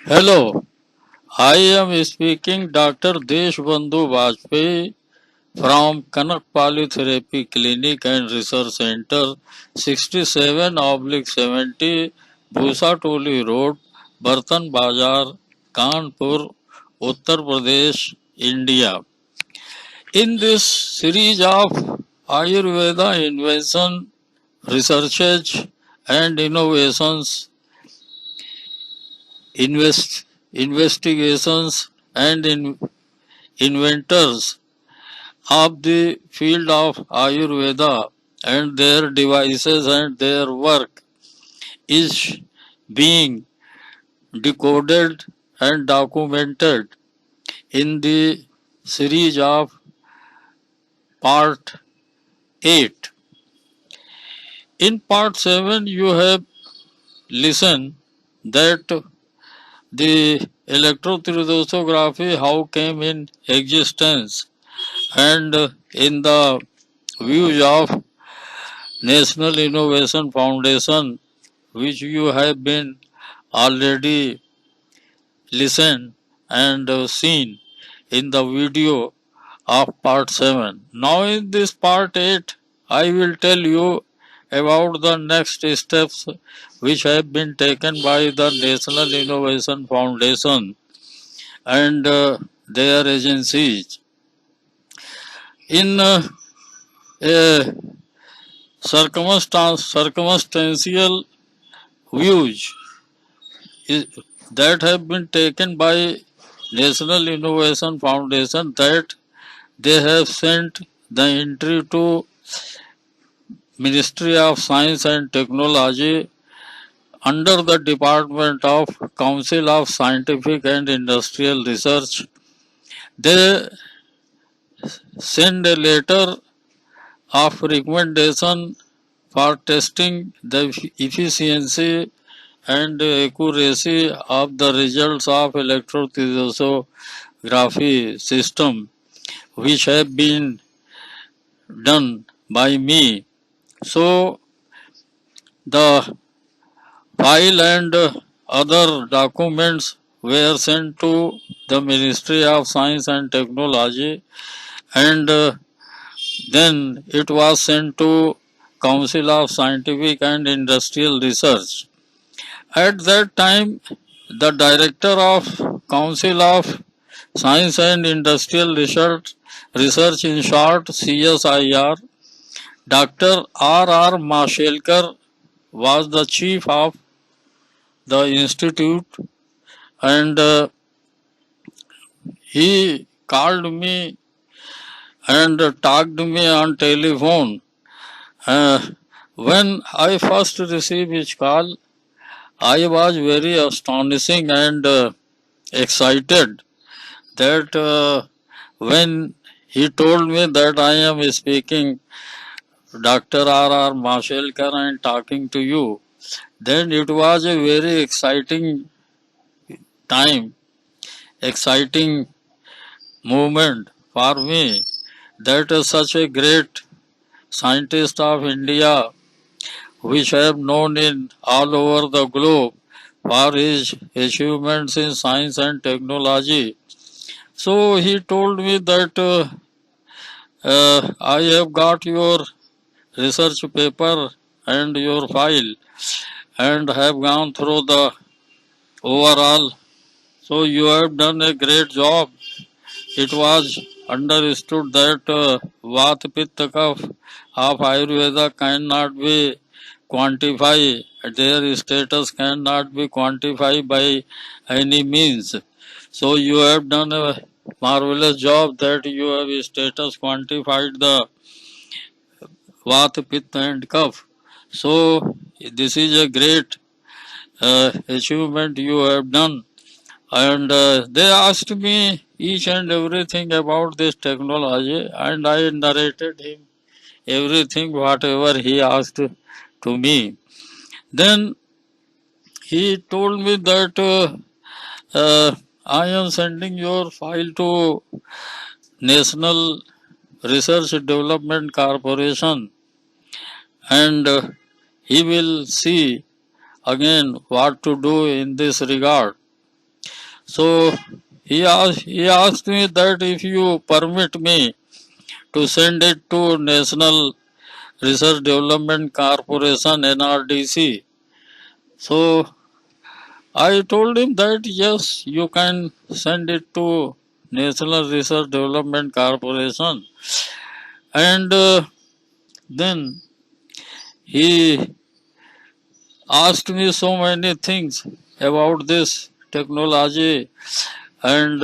Hello, I am speaking Dr. Deshbandhu Vajpayee from Kanak Polytherapy Clinic and Research Center, 67/70 Bhusatoli Road, Bartan Bazar, Kanpur, Uttar Pradesh, India. In this series of Ayurveda invention, researches and innovations, investigations and inventors of the field of Ayurveda and their devices and their work is being decoded and documented in the series of part 8. In part 7 you have listened that the electrothrombosurgery how came in existence and in the views of National Innovation Foundation, which you have been already listened and seen in the video of part 7. Now in this part 8, I will tell you about the next steps which have been taken by the National Innovation Foundation and their agencies. In a circumstantial views that have been taken by National Innovation Foundation that they have sent the entry to Ministry of Science and Technology under the Department of Council of Scientific and Industrial Research. They send a letter of recommendation for testing the efficiency and accuracy of the results of electrophysiography system which have been done by me. So the file and other documents were sent to the Ministry of Science and Technology and then it was sent to Council of Scientific and Industrial Research. At that time, the director of Council of Science and Industrial Research in short CSIR, Dr. R. Mashelkar was the chief of the institute and he called me and talked to me on telephone. When I first received his call, I was very astonishing and excited that when he told me that I am speaking Dr. R. Mashelkar and talking to you, then it was a very exciting time, exciting moment for me that such a great scientist of India which I have known in all over the globe for his achievements in science and technology. So he told me that I have got your research paper and your file and have gone through the overall. So you have done a great job. It was understood that Vata Pitta Kapha of Ayurveda cannot be quantified. Their status cannot be quantified by any means. So you have done a marvelous job that you have status quantified the Vata, Pitta and Kapha. So this is a great achievement you have done. And they asked me each and everything about this technology and I narrated him everything whatever he asked to me. Then he told me that I am sending your file to National Research Development Corporation and he will see again what to do in this regard. So he asked me that if you permit me to send it to National Research Development Corporation NRDC. So I told him that yes, you can send it to National Research Development Corporation, and then he asked me so many things about this technology and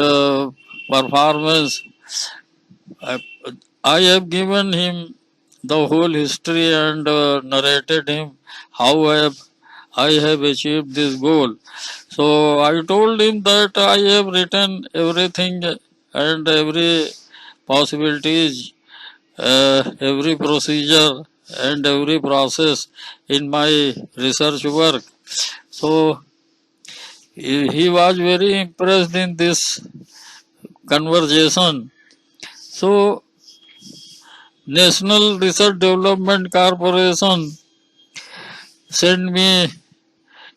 performance. I, I have given him the whole history and narrated him how I have achieved this goal. So I told him that I have written everything and every possibilities, every procedure and every process in my research work. So he was very impressed in this conversation. So National Research Development Corporation sent me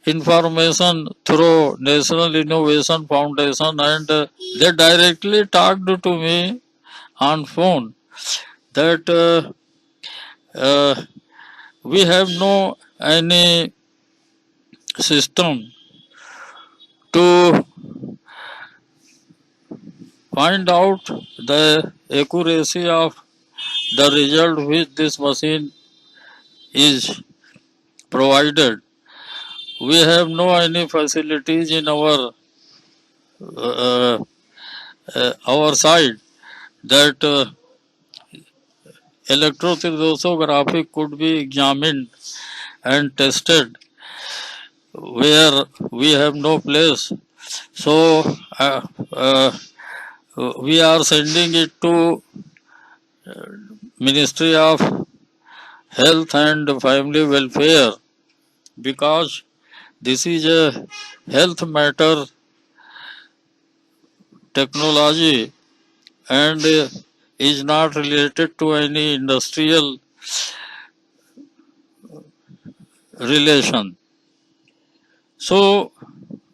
information through National Innovation Foundation, and they directly talked to me on phone that we have no any system to find out the accuracy of the result which this machine is provided. We have no any facilities in uh, our side that electrothermography could be examined and tested where we have no place. So uh, we are sending it to Ministry of Health and Family Welfare because this is a health matter technology and is not related to any industrial relation. So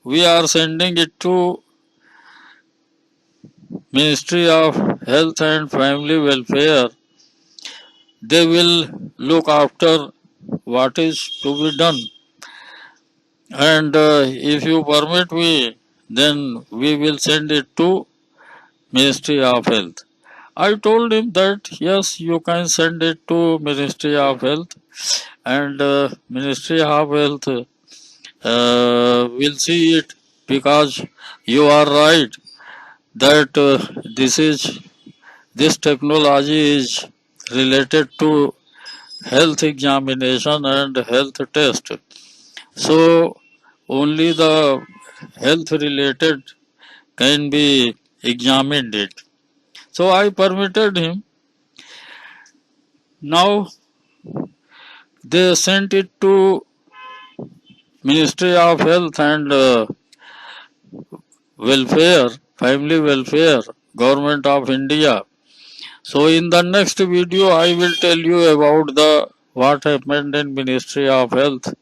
we are sending it to Ministry of Health and Family Welfare. They will look after what is to be done. And if you permit me, then we will send it to Ministry of Health. I told him that yes, you can send it to Ministry of Health, and Ministry of Health will see it because you are right that this technology is related to health examination and health test. So only the health related can be examined it. So I permitted him. Now they sent it to Ministry of Health and Welfare, Family Welfare, Government of India. So in the next video, I will tell you about the what happened in Ministry of Health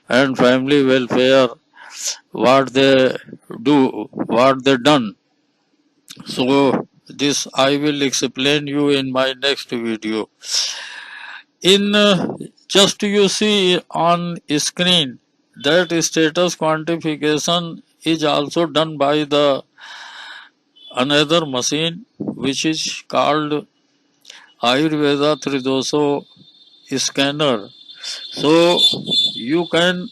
and Family Welfare, what they do, what they done. So this I will explain you in my next video. In just you see on screen that status quantification is also done by the another machine which is called Ayurveda Tridoso scanner. So you can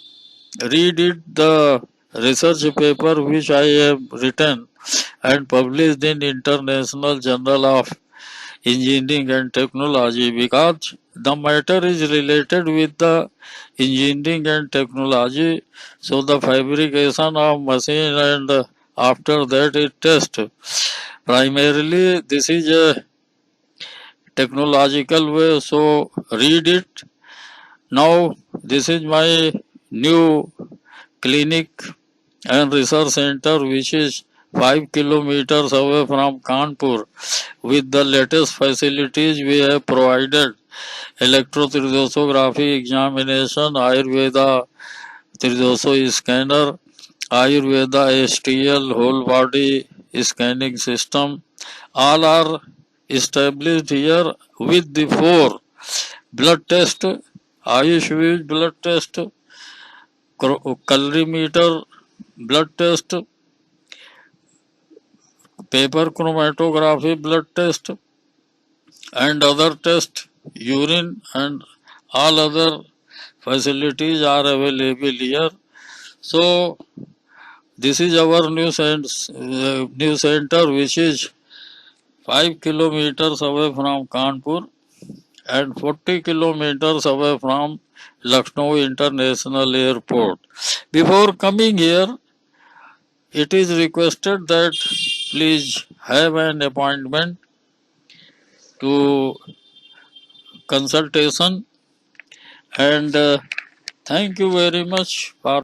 read it the research paper which I have written and published in International Journal of Engineering and Technology because the matter is related with the engineering and technology. So the fabrication of machine and after that it test. Primarily this is a technological way. So read it. Now this is my new clinic and research center which is 5 kilometers away from Kanpur. With the latest facilities we have provided electrothermography examination, Ayurveda Tridoso scanner Ayurveda STL, whole body scanning system, all are established here with the four blood test, Ayush blood test, calorimeter blood test, paper chromatography blood test, and other test, urine and all other facilities are available here. So this is our new center, which is 5 kilometers away from Kanpur and 40 kilometers away from Lucknow International Airport. Before coming here, it is requested that please have an appointment to consultation, and thank you very much for